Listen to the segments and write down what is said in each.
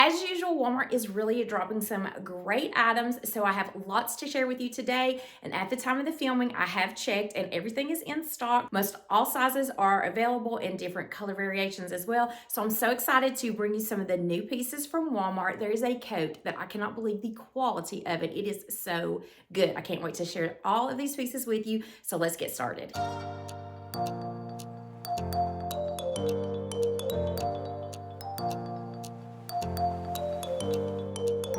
As usual, Walmart is really dropping some great items, so I have lots to share with you today. And at the time of the filming, I have checked and everything is in stock. Most all sizes are available in different color variations as well. So I'm so excited to bring you some of the new pieces from Walmart. There is a coat that I cannot believe the quality of it. It is so good. I can't wait to share all of these pieces with you. So let's get started.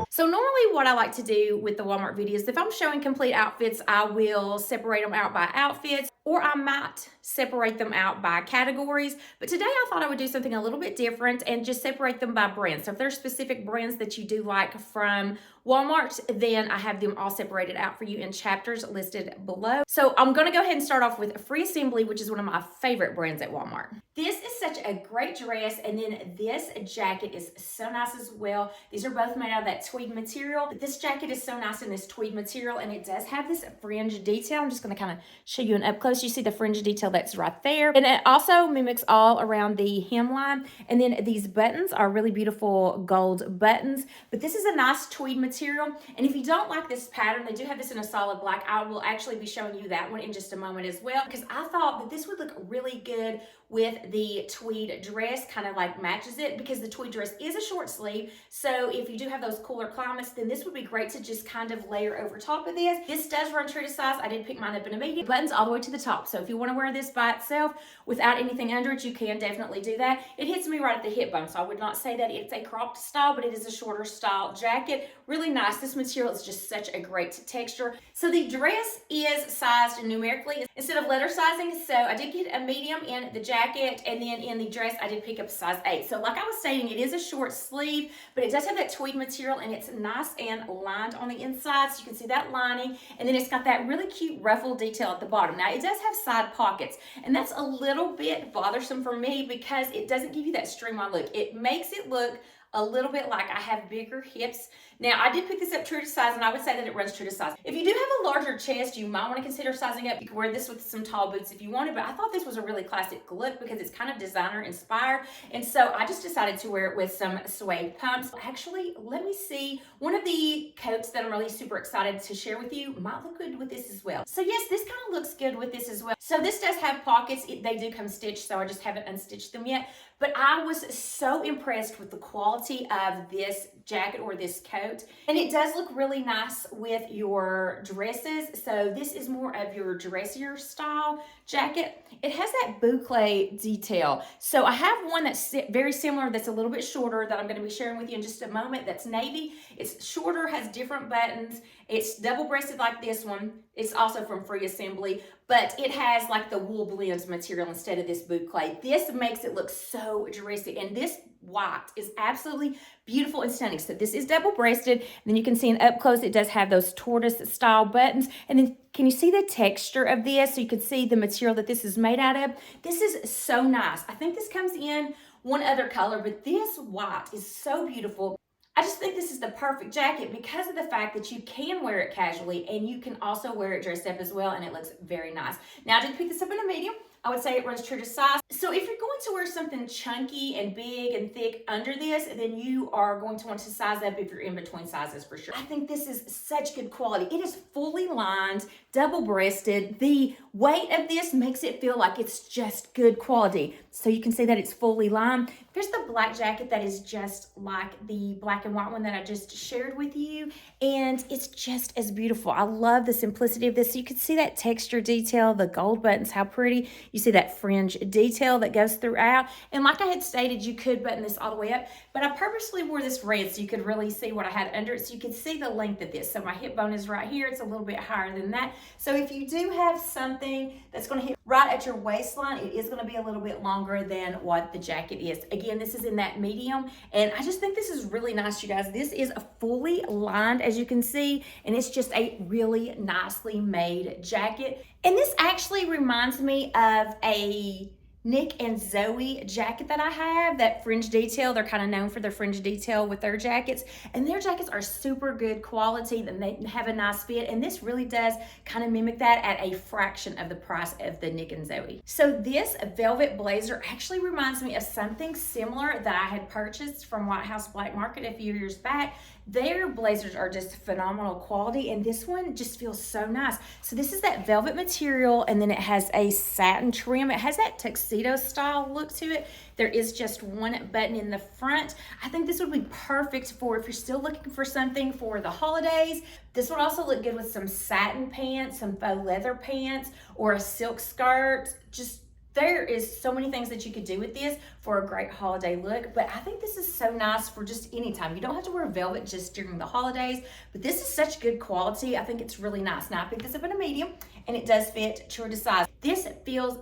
So normally what I like to do with the Walmart videos, if I'm showing complete outfits, I will separate them out by outfits, or I might separate them out by categories. But today I thought I would do something a little bit different and just separate them by brands. So if there's specific brands that you do like from Walmart, then I have them all separated out for you in chapters listed below. So I'm gonna go ahead and start off with Free Assembly, which is one of my favorite brands at Walmart. This is such a great dress, and then this jacket is so nice as well. These are both made out of that tweed material. But this jacket is so nice in this tweed material, and it does have this fringe detail. I'm just gonna kind of show you an up close. You see the fringe detail that's right there. And it also mimics all around the hemline. And then these buttons are really beautiful gold buttons. But this is a nice tweed material. And if you don't like this pattern, they do have this in a solid black. I will actually be showing you that one in just a moment as well, because I thought that this would look really good with the tweed dress, kind of like matches it, because the tweed dress is a short sleeve. So if you do have those cooler climates, then this would be great to just kind of layer over top of this. This does run true to size. I did pick mine up in a medium. Buttons all the way to the top. So if you want to wear this by itself without anything under it, you can definitely do that. It hits me right at the hip bone, so I would not say that it's a cropped style, but it is a shorter style jacket. Really nice. This material is just such a great texture. So the dress is sized numerically instead of letter sizing. So I did get a medium in the jacket, and then in the dress I did pick up size 8. So like I was saying, it is a short sleeve, but it does have that tweed material, and it's nice and lined on the inside, so you can see that lining, and then it's got that really cute ruffle detail at the bottom. Now it does have side pockets, and that's a little bit bothersome for me because it doesn't give you that streamline look. It makes it look a little bit like I have bigger hips. Now, I did pick this up true to size, and I would say that it runs true to size. If you do have a larger chest, you might want to consider sizing up. You can wear this with some tall boots if you wanted, but I thought this was a really classic look because it's kind of designer inspired. And so I just decided to wear it with some suede pumps. Actually, let me see. One of the coats that I'm really super excited to share with you might look good with this as well. So yes, this kind of looks good with this as well. So this does have pockets. They do come stitched, so I just haven't unstitched them yet. But I was so impressed with the quality of this jacket or this coat. And it does look really nice with your dresses. So this is more of your dressier style jacket. It has that boucle detail. So I have one that's very similar, that's a little bit shorter, that I'm going to be sharing with you in just a moment. That's navy. It's shorter, has different buttons. It's double-breasted like this one. It's also from Free Assembly, but it has like the wool blends material instead of this boucle. This makes it look so dressy, and this white is absolutely beautiful and stunning. So this is double-breasted, and then you can see in up close it does have those tortoise style buttons. And then can you see the texture of this? So you can see the material that this is made out of. This is so nice. I think this comes in one other color, but this white is so beautiful. I just think this is the perfect jacket because of the fact that you can wear it casually, and you can also wear it dressed up as well, and it looks very nice. Now, I did pick this up in a medium. I would say it runs true to size. So if you're going to wear something chunky and big and thick under this, then you are going to want to size up if you're in between sizes for sure. I think this is such good quality. It is fully lined, double-breasted. The weight of this makes it feel like it's just good quality. So you can see that it's fully lined. There's the black jacket that is just like the black and white one that I just shared with you, and it's just as beautiful. I love the simplicity of this. So you can see that texture detail, the gold buttons, how pretty. You see that fringe detail that goes throughout. And like I had stated, you could button this all the way up, but I purposely wore this red so you could really see what I had under it, so you could see the length of this. So my hip bone is right here. It's a little bit higher than that. So if you do have something that's going to hit right at your waistline, it is going to be a little bit longer than what the jacket is. Again, this is in that medium, and I just think this is really nice, you guys. This is fully lined, as you can see, and it's just a really nicely made jacket. And this actually reminds me of a Nick and Zoe jacket that I have, that fringe detail. They're kind of known for their fringe detail with their jackets, and their jackets are super good quality, and they have a nice fit, and this really does kind of mimic that at a fraction of the price of the Nick and Zoe. So this velvet blazer actually reminds me of something similar that I had purchased from White House Black Market a few years back. Their blazers are just phenomenal quality, and this one just feels so nice. So this is that velvet material, and then it has a satin trim. It has that tuxedo style look to it. There is just one button in the front. I think this would be perfect for if you're still looking for something for the holidays. This would also look good with some satin pants, some faux leather pants, or a silk skirt. Just there is so many things that you could do with this for a great holiday look, but I think this is so nice for just any time. You don't have to wear velvet just during the holidays, but this is such good quality. I think it's really nice. Now I picked this up in a medium, and it does fit true to size. This feels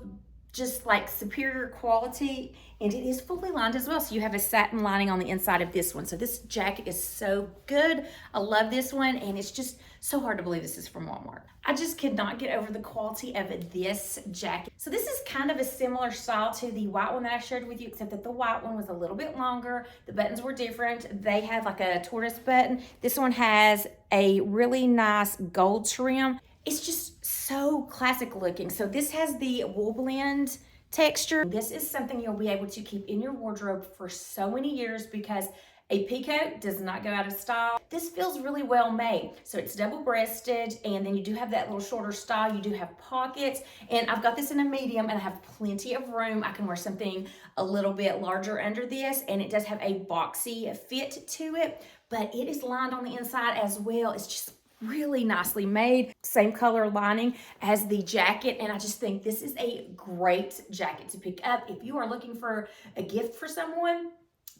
just like superior quality, and it is fully lined as well. So you have a satin lining on the inside of this one. So this jacket is so good. I love this one, and it's just so hard to believe this is from Walmart. I just could not get over the quality of this jacket. So this is kind of a similar style to the white one that I shared with you, except that the white one was a little bit longer. The buttons were different. They had like a tortoise button. This one has a really nice gold trim. It's just so classic looking. So this has the wool blend texture. This is something you'll be able to keep in your wardrobe for so many years because a peacoat does not go out of style. This feels really well made. So it's double-breasted, and then you do have that little shorter style. You do have pockets, and I've got this in a medium, and I have plenty of room. I can wear something a little bit larger under this, and it does have a boxy fit to it, but it is lined on the inside as well. It's just really nicely made. Same color lining as the jacket, and I just think this is a great jacket to pick up. If you are looking for a gift for someone,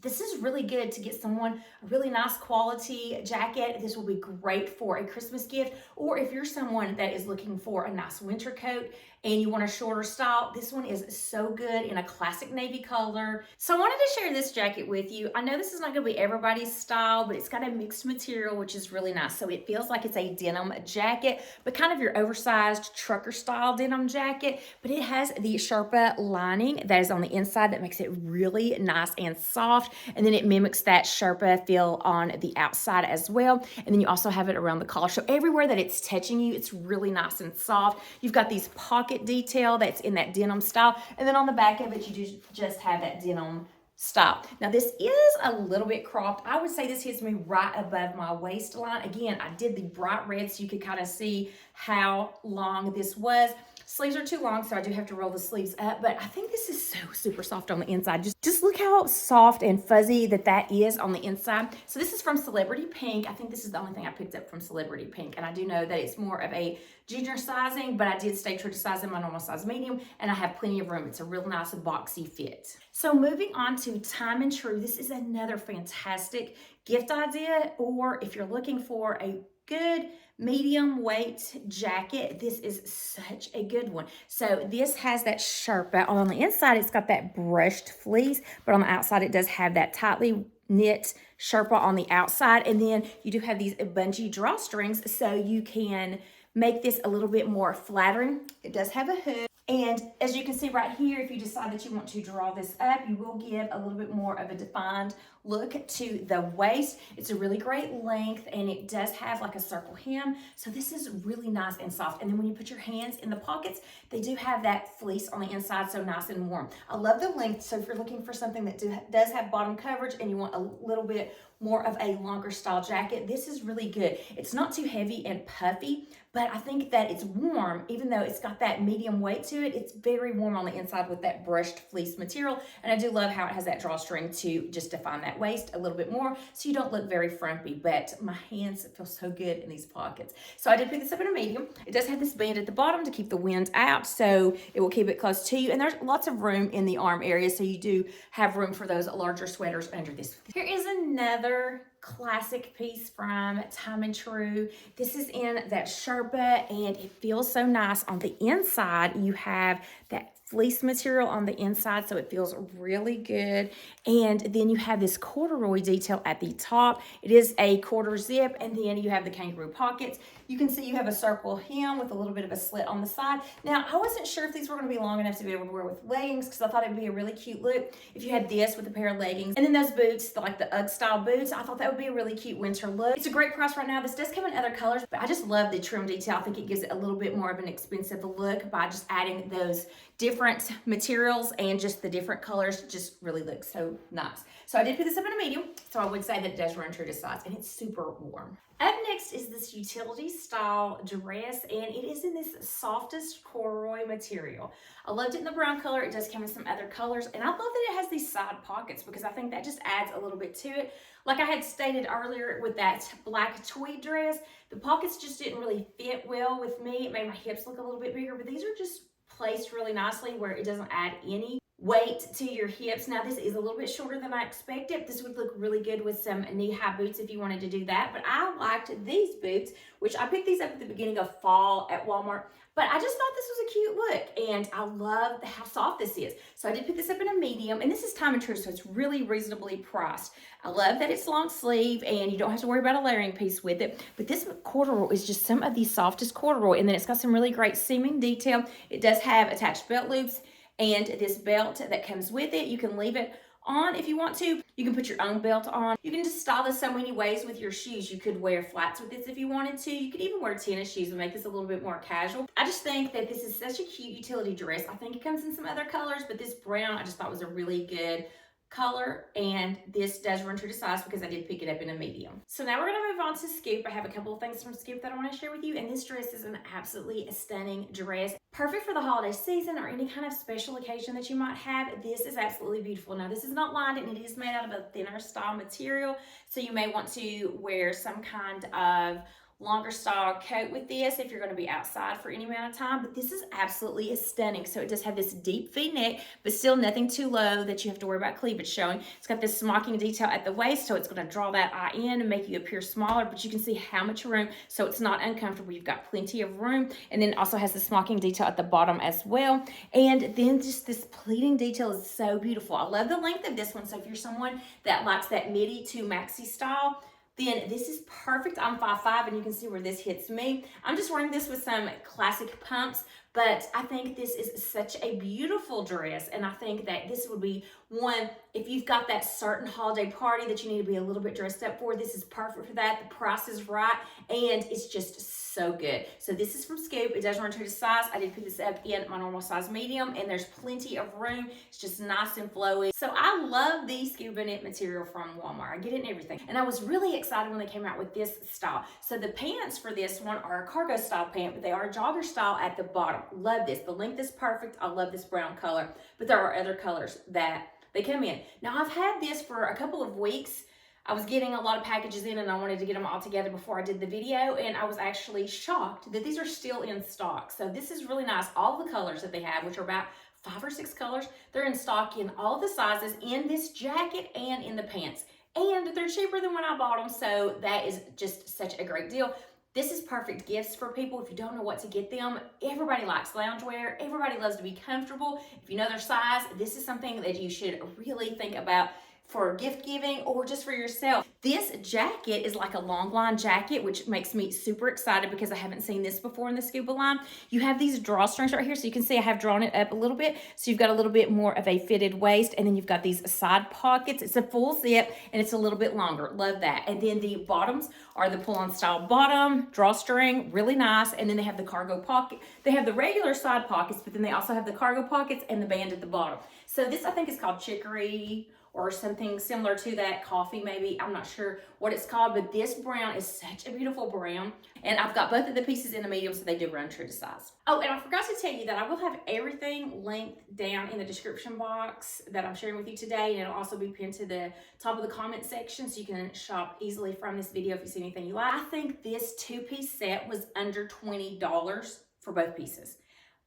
this is really good to get someone a really nice quality jacket. This will be great for a Christmas gift, or if you're someone that is looking for a nice winter coat and you want a shorter style, this one is so good in a classic navy color. So I wanted to share this jacket with you. I know this is not gonna be everybody's style, but it's got a mixed material, which is really nice. So it feels like it's a denim jacket, but kind of your oversized trucker style denim jacket, but it has the Sherpa lining that is on the inside that makes it really nice and soft. And then it mimics that Sherpa feel on the outside as well. And then you also have it around the collar. So everywhere that it's touching you, it's really nice and soft. You've got these pocket detail that's in that denim style, and then on the back of it you do just have that denim style. Now this is a little bit cropped. I would say this hits me right above my waistline. Again, I did the bright red so you could kind of see how long this was. Sleeves are too long, so I do have to roll the sleeves up, but I think this is so super soft on the inside. Just look how soft and fuzzy that is on the inside. So this is from Celebrity Pink. I think this is the only thing I picked up from Celebrity Pink, and I do know that it's more of a junior sizing, but I did stay true to size in my normal size medium, and I have plenty of room. It's a real nice boxy fit. So moving on to Time and True, this is another fantastic gift idea, or if you're looking for a good medium weight jacket, this is such a good one. So this has that Sherpa. On the inside, it's got that brushed fleece, but on the outside, it does have that tightly knit Sherpa on the outside. And then you do have these bungee drawstrings, so you can make this a little bit more flattering. It does have a hood. And as you can see right here, if you decide that you want to draw this up, you will give a little bit more of a defined look to the waist. It's a really great length, and it does have like a circle hem. So this is really nice and soft. And then when you put your hands in the pockets, they do have that fleece on the inside, so nice and warm. I love the length. So if you're looking for something that does have bottom coverage and you want a little bit more of a longer style jacket, this is really good. It's not too heavy and puffy, but I think that it's warm. Even though it's got that medium weight to it, it's very warm on the inside with that brushed fleece material. And I do love how it has that drawstring to just define that waist a little bit more, so you don't look very frumpy. But my hands feel so good in these pockets. So I did pick this up in a medium. It does have this band at the bottom to keep the wind out, so it will keep it close to you. And there's lots of room in the arm area, so you do have room for those larger sweaters under this. Here is another classic piece from Time and True. This is in that Sherpa, and it feels so nice. On the inside, you have that fleece material on the inside, so it feels really good. And then you have this corduroy detail at the top. It is a quarter zip, and then you have the kangaroo pockets. You can see you have a circle hem with a little bit of a slit on the side. Now, I wasn't sure if these were going to be long enough to be able to wear with leggings, because I thought it would be a really cute look if you had this with a pair of leggings. And then those boots, like the UGG style boots, I thought that would be a really cute winter look. It's a great price right now. This does come in other colors, but I just love the trim detail. I think it gives it a little bit more of an expensive look by just adding those different materials, and just the different colors just really look so nice. So I did put this up in a medium, so I would say that it does run true to size, and it's super warm. Up next is this utility style dress, and it is in this softest corduroy material. I loved it in the brown color. It does come in some other colors, and I love that it has these side pockets, because I think that just adds a little bit to it. Like I had stated earlier with that black tweed dress, the pockets just didn't really fit well with me. It made my hips look a little bit bigger, but these are just placed really nicely where it doesn't add any weight to your hips. Now, this is a little bit shorter than I expected. This would look really good with some knee-high boots if you wanted to do that, but I liked these boots, which I picked these up at the beginning of fall at Walmart, but I just thought this was a cute look, and I love how soft this is. So I did pick this up in a medium, and this is time and true, so it's really reasonably priced. I love that it's long sleeve, and you don't have to worry about a layering piece with it, but this corduroy is just some of the softest corduroy, and then it's got some really great seaming detail. It does have attached belt loops, and this belt that comes with it, you can leave it on if you want to. You can put your own belt on. You can just style this so many ways with your shoes. You could wear flats with this if you wanted to. You could even wear tennis shoes and make this a little bit more casual. I just think that this is such a cute utility dress. I think it comes in some other colors, but this brown I just thought was a really good color, and this does run true to size because I did pick it up in a medium. So now we're going to move on to Scoop. I have a couple of things from Scoop that I want to share with you, and this dress is an absolutely stunning dress. Perfect for the holiday season or any kind of special occasion that you might have. This is absolutely beautiful. Now, this is not lined, and it is made out of a thinner style material, so you may want to wear some kind of longer style coat with this if you're going to be outside for any amount of time, but this is absolutely stunning. So it does have this deep V-neck, but still nothing too low that you have to worry about cleavage showing. It's got this smocking detail at the waist, so it's going to draw that eye in and make you appear smaller, but you can see how much room, so it's not uncomfortable. You've got plenty of room, and then it also has the smocking detail at the bottom as well, and then just this pleating detail is so beautiful. I love the length of this one, so if you're someone that likes that midi to maxi style, then this is perfect. I'm 5'5", and you can see where this hits me. I'm just wearing this with some classic pumps, but I think this is such a beautiful dress, and I think that this would be one, if you've got that certain holiday party that you need to be a little bit dressed up for, this is perfect for that. The price is right, and it's just so good. So this is from Scoop. It does run true to size. I did pick this up in my normal size medium, and there's plenty of room. It's just nice and flowy. So I love the scuba knit material from Walmart. I get it in everything, and I was really excited when they came out with this style. So the pants for this one are a cargo style pant, but they are jogger style at the bottom. Love this. The length is perfect. I love this brown color, but there are other colors that they come in. Now, I've had this for a couple of weeks. I was getting a lot of packages in, and I wanted to get them all together before I did the video, and I was actually shocked that these are still in stock. So this is really nice. All the colors that they have, which are about 5 or 6 colors, they're in stock in all the sizes, in this jacket and in the pants. And they're cheaper than when I bought them, so that is just such a great deal. This is perfect gifts for people if you don't know what to get them. Everybody likes loungewear. Everybody loves to be comfortable. If you know their size, this is something that you should really think about for gift giving or just for yourself. This jacket is like a long line jacket, which makes me super excited because I haven't seen this before in the scuba line. You have these drawstrings right here, so you can see I have drawn it up a little bit, so you've got a little bit more of a fitted waist, and then you've got these side pockets. It's a full zip, and it's a little bit longer. Love that. And then the bottoms are the pull-on style bottom, drawstring, really nice, and then they have the cargo pocket. They have the regular side pockets, but then they also have the cargo pockets and the band at the bottom. So this, I think, is called chicory or something similar to that, coffee maybe. I'm not sure what it's called, but this brown is such a beautiful brown. And I've got both of the pieces in a medium, so they do run true to size. Oh, and I forgot to tell you that I will have everything linked down in the description box that I'm sharing with you today, and it'll also be pinned to the top of the comment section, so you can shop easily from this video if you see anything you like. I think this 2-piece set was under $20 for both pieces.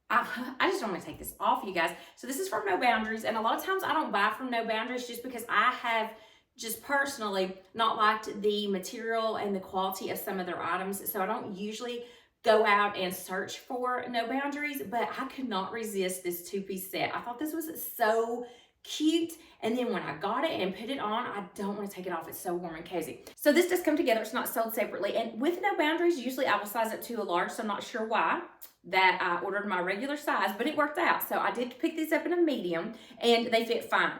I just don't want to take this off, you guys. So this is from No Boundaries, and a lot of times I don't buy from No Boundaries just because I have just personally not liked the material and the quality of some of their items. So I don't usually go out and search for No Boundaries, but I could not resist this two-piece set. I thought this was so cute, and then when I got it and put it on, I don't want to take it off. It's so warm and cozy. So this does come together. It's not sold separately, and with No Boundaries, usually I will size it to a large, so I'm not sure why that I ordered my regular size, but it worked out. So I did pick these up in a medium, and they fit fine.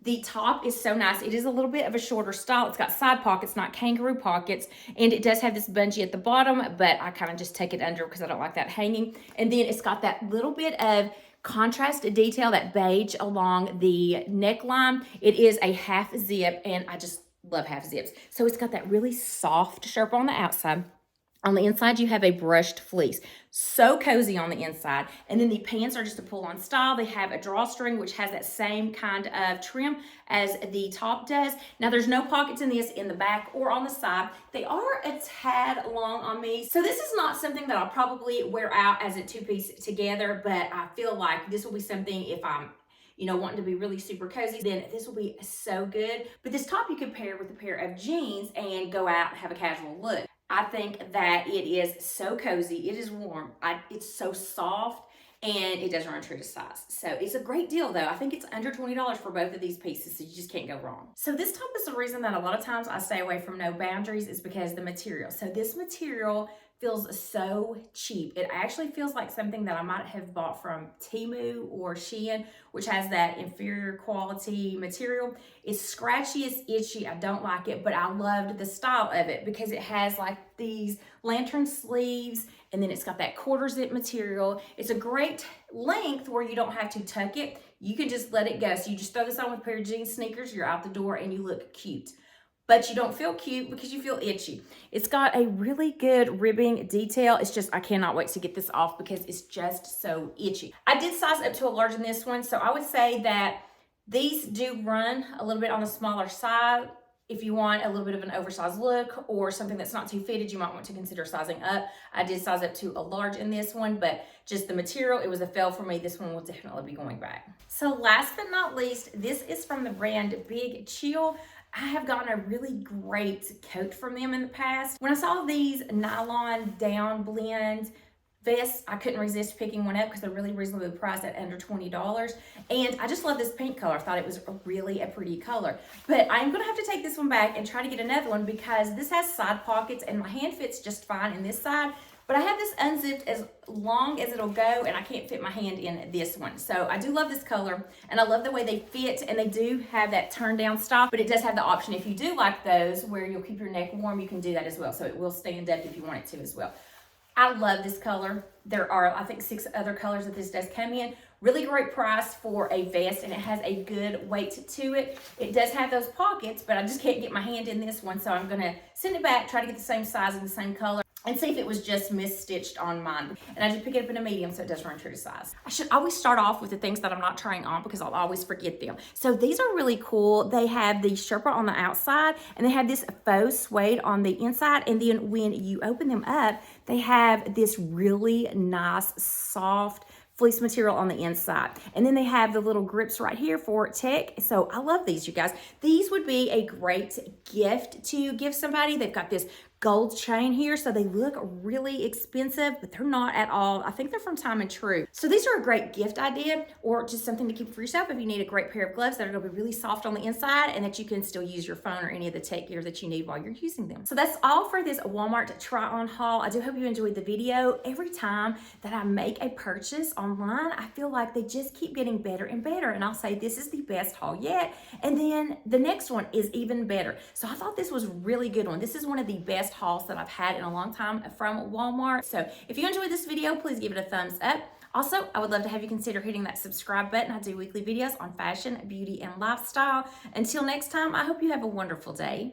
The top is so nice. It is a little bit of a shorter style. It's got side pockets, not kangaroo pockets, and it does have this bungee at the bottom, but I kind of just take it under because I don't like that hanging. And then it's got that little bit of contrast detail, that beige along the neckline. It is a half zip, and I just love half zips. So it's got that really soft Sherpa on the outside. On the inside, you have a brushed fleece. So cozy on the inside. And then the pants are just a pull-on style. They have a drawstring, which has that same kind of trim as the top does. Now, there's no pockets in this in the back or on the side. They are a tad long on me. So this is not something that I'll probably wear out as a two-piece together, but I feel like this will be something if I'm wanting to be really super cozy, then this will be so good. But this top you could pair with a pair of jeans and go out and have a casual look. I think that it is so cozy. It is warm. It's so soft, and it does run true to size. So it's a great deal, though. I think it's under $20 for both of these pieces, so you just can't go wrong. So this top is the reason that a lot of times I stay away from No Boundaries is because the material. So this material feels so cheap. It actually feels like something that I might have bought from Temu or Shein, which has that inferior quality material. It's scratchy, it's itchy, I don't like it, but I loved the style of it because it has like these lantern sleeves, and then it's got that quarter zip material. It's a great length where you don't have to tuck it. You can just let it go. So you just throw this on with a pair of jeans, sneakers, you're out the door, and you look cute. But you don't feel cute because you feel itchy. It's got a really good ribbing detail. It's just, I cannot wait to get this off because it's just so itchy. I did size up to a large in this one, so I would say that these do run a little bit on the smaller side. If you want a little bit of an oversized look or something that's not too fitted, you might want to consider sizing up. I did size up to a large in this one, but just the material, it was a fail for me. This one will definitely be going back. So last but not least, this is from the brand Big Chill. I have gotten a really great coat from them in the past. When I saw these nylon down blend vests, I couldn't resist picking one up because they're really reasonably priced at under $20. And I just love this pink color. I thought it was really a pretty color. But I'm gonna have to take this one back and try to get another one because this has side pockets and my hand fits just fine in this side. But I have this unzipped as long as it'll go, and I can't fit my hand in this one. So I do love this color, and I love the way they fit, and they do have that turn down style, but it does have the option, if you do like those, where you'll keep your neck warm, you can do that as well. So it will stand up if you want it to as well. I love this color. There are, I think, 6 other colors that this does come in. Really great price for a vest, and it has a good weight to it. It does have those pockets, but I just can't get my hand in this one, so I'm gonna send it back, try to get the same size and the same color, and see if it was just misstitched on mine. And I did pick it up in a medium, so it does run true to size. I should always start off with the things that I'm not trying on because I'll always forget them. So these are really cool. They have the Sherpa on the outside, and they have this faux suede on the inside. And then when you open them up, they have this really nice, soft fleece material on the inside. And then they have the little grips right here for tech. So I love these, you guys. These would be a great gift to give somebody. They've got this gold chain here, so they look really expensive, but they're not at all. I think they're from Time and True. So these are a great gift idea, or just something to keep for yourself if you need a great pair of gloves that are gonna be really soft on the inside and that you can still use your phone or any of the tech gear that you need while you're using them. So that's all for this Walmart try on haul. I do hope you enjoyed the video. Every time that I make a purchase online, I feel like they just keep getting better and better, and I'll say this is the best haul yet, and then the next one is even better. So I thought this was a really good one. This is one of the best hauls that I've had in a long time from Walmart. So if you enjoyed this video, please give it a thumbs up. Also, I would love to have you consider hitting that subscribe button. I do weekly videos on fashion, beauty, and lifestyle. Until next time, I hope you have a wonderful day.